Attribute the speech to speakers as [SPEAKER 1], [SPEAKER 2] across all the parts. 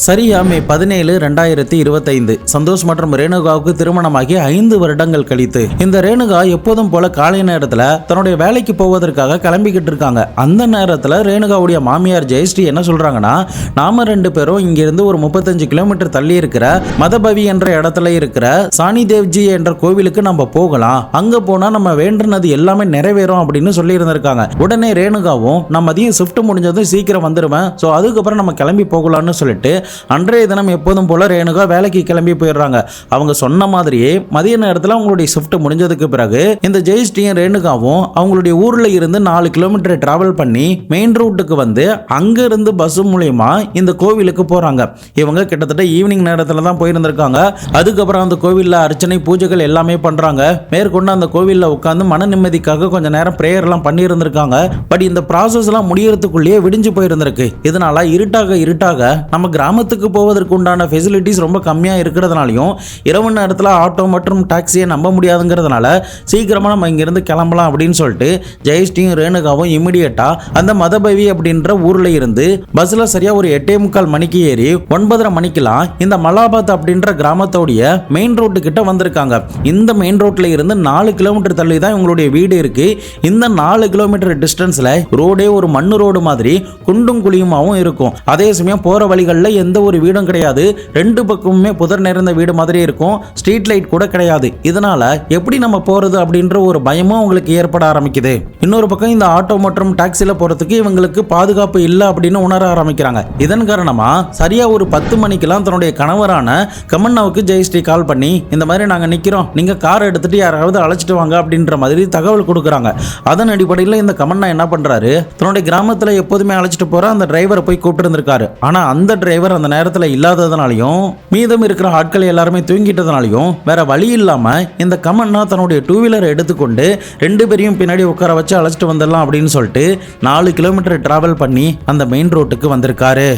[SPEAKER 1] சரியா மே 17, 2025 சந்தோஷ் மற்றும் ரேணுகாவுக்கு திருமணமாகி 5 வருடங்கள் கழித்து இந்த ரேணுகா எப்போதும் போல காலை நேரத்தில் தன்னுடைய வேலைக்கு போவதற்காக கிளம்பிக்கிட்டு இருக்காங்க. அந்த நேரத்தில் ரேணுகாவுடைய மாமியார் ஜெயஸ்ரீ என்ன சொல்றாங்கன்னா, நாம 2 பேரும் இங்கிருந்து ஒரு 35 கிலோமீட்டர் தள்ளி இருக்கிற மதபவி என்ற இடத்துல இருக்கிற சாணி தேவ்ஜி என்ற கோவிலுக்கு நம்ம போகலாம், அங்க போனா நம்ம வேண்டினது எல்லாமே நிறைவேறும் அப்படின்னு சொல்லி இருந்திருக்காங்க. உடனே ரேணுகாவும் நான் மதியம் ஷிஃப்ட் முடிஞ்சதும் சீக்கிரம் வந்துடுவேன், ஸோ அதுக்கப்புறம் நம்ம கிளம்பி போகலாம்னு சொல்லிட்டு அன்றைய தினம் எப்போதும் போல ரேணுகா வேலைக்கு கிளம்பி போயிடுறாங்க. அவங்க சொன்ன மாதிரியே மதிய நேரத்தில் அவங்களுடைய ஷிஃப்ட் முடிஞ்சதுக்கு பிறகு இந்த ஜெயஸ்ரீயும் ரேணுகாவும் அவங்களுடைய ஊர்ல இருந்து 4 கிலோமீட்டர் டிராவல் பண்ணி மெயின் ரூட்டுக்கு வந்து அங்க இருந்து பஸ் மூலியமா இந்த கோவிலுக்கு போறாங்க. இவங்க கிட்டத்தட்ட ஈவினிங் நேரத்தில் தான் போயிருந்திருக்காங்க. அதுக்கப்புறம் அந்த கோவிலில் அர்ச்சனை பூஜைகள் எல்லாமே பண்றாங்க. மேற்கொண்டு அந்த கோவிலில் உட்காந்து மன நிம்மதிக்காக கொஞ்ச நேரம் பிரேயர் எல்லாம் பண்ணி இருந்திருக்காங்க. பட் இந்த ப்ராசஸ் எல்லாம் முடியறதுக்குள்ளேயே விடிஞ்சு போயிருந்திருக்கு. இதனால இருட்டாக நம்ம கிராமத்துக்கு போவதற்கு உண்டான ஃபெசிலிட்டிஸ் ரொம்ப கம்மியாக இருக்கிறதுனாலையும் இரவு நேரத்தில் ஆட்டோ மற்றும் டாக்ஸியை நம்ப முடியாதுங்கிறதுனால சீக்கிரமாக நம்ம இங்கிருந்து கிளம்பலாம் அப்படின்னு சொல்லிட்டு ஜெயஸ்ரீயும் ரேணுகாவும் இமிடியேட்டாக அந்த மதபவி அப்படின்ற ஊரில் இருந்து பஸ்ஸில் சரியாக ஒரு 8:45 மணிக்கு ஏறி 9:30 மணிக்கெல்லாம் இந்த மலாபாத் அப்படின்ற கிராமத்தோடைய மெயின் ரோட்டு கிட்ட வந்திருக்காங்க. இந்த மெயின் ரோட்டில் இருந்து 4 கிலோமீட்டர் தள்ளி தான் இவங்களுடைய வீடு இருக்கு. இந்த 4 கிலோமீட்டர் டிஸ்டன்ஸில் ரோடே ஒரு மண்ணு ரோடு மாதிரி குண்டும் குழியுமாவும் இருக்கும். அதே சமயம் போகிற வழிகளில் எந்த ஒரு வீடும் கிடையாது. 2 பக்கமுமே புதர் நிறைந்த வீடு மாதிரி இருக்கும். ஸ்ட்ரீட் லைட் கூட கிடையாது. இதனால எப்படி நம்ம போறது அப்படின்ற ஒரு பயமும் அவங்களுக்கு ஏற்பட ஆரம்பிக்குது. இன்னொரு பக்கம் இந்த ஆட்டோ மற்றும் டாக்ஸில போறதுக்கு இவங்களுக்கு பாதுகாப்பு இல்லை அப்படின்னு உணர ஆரம்பிக்கிறாங்க. இதன் காரணமா சரியா ஒரு 10 மணிக்கெல்லாம் தன்னுடைய கணவரான கமன்னாவுக்கு ஜெயஸ்ரீ கால் பண்ணி இந்த மாதிரி நாங்க நிக்கிறோம், நீங்க கார் எடுத்துட்டு யாராவது அழைச்சிட்டு வாங்க அப்படின்ற மாதிரி தகவல் கொடுக்குறாங்க. அதன் அடிப்படையில் இந்த கமன்னா என்ன பண்றாரு, தன்னுடைய கிராமத்துல எப்போதுமே அழைச்சிட்டு போற அந்த டிரைவரை போய் கூப்பிட்டு இருந்திருக்காரு. ஆனா அந்த டிரைவர் அந்த நேரத்தில் இல்லாததுனாலையும் மீதம் இருக்கிற ஆட்கள் எல்லாருமே தூங்கிட்டதுனாலையும் வேற வழி இல்லாம இந்த கமன்னா தன்னுடைய 2 வீலரை எடுத்துக்கொண்டு 2 பேரையும் பின்னாடி உட்கார வச்சு அழைச்சிட்டு வந்துடலாம் அப்படின்னு சொல்லிட்டு 4 கிலோமீட்டர் டிராவல் பண்ணி அந்த மெயின் ரோட்டுக்கு வந்திருக்காரு.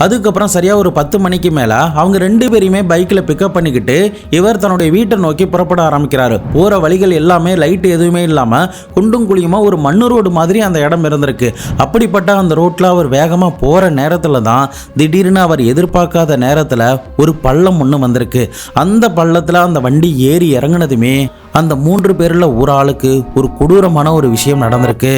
[SPEAKER 1] அதுக்கப்புறம் சரியா ஒரு 10 மணிக்கு மேல அவங்க 2 பேரையுமே பைக்ல பிக்கப் பண்ணிக்கிட்டு இவர் தன்னுடைய வீட்டை நோக்கி புறப்பட ஆரம்பிக்கிறாரு. போற வழிகள் எல்லாமே லைட் எதுவுமே இல்லாம குண்டும் குழியுமா ஒரு மண்ணு ரோடு மாதிரி அந்த இடம் இருந்திருக்கு. அப்படிப்பட்ட அந்த ரோட்ல அவர் வேகமா போற நேரத்துல தான் திடீர்னு அவர் எதிர்பார்க்காத நேரத்துல ஒரு பள்ளம் ஒண்ணு வந்திருக்கு. அந்த பள்ளத்துல அந்த வண்டி ஏறி இறங்குனதுமே அந்த 3 பேர்ல ஒரு ஆளுக்கு ஒரு கொடூரமான ஒரு விஷயம் நடந்திருக்கு.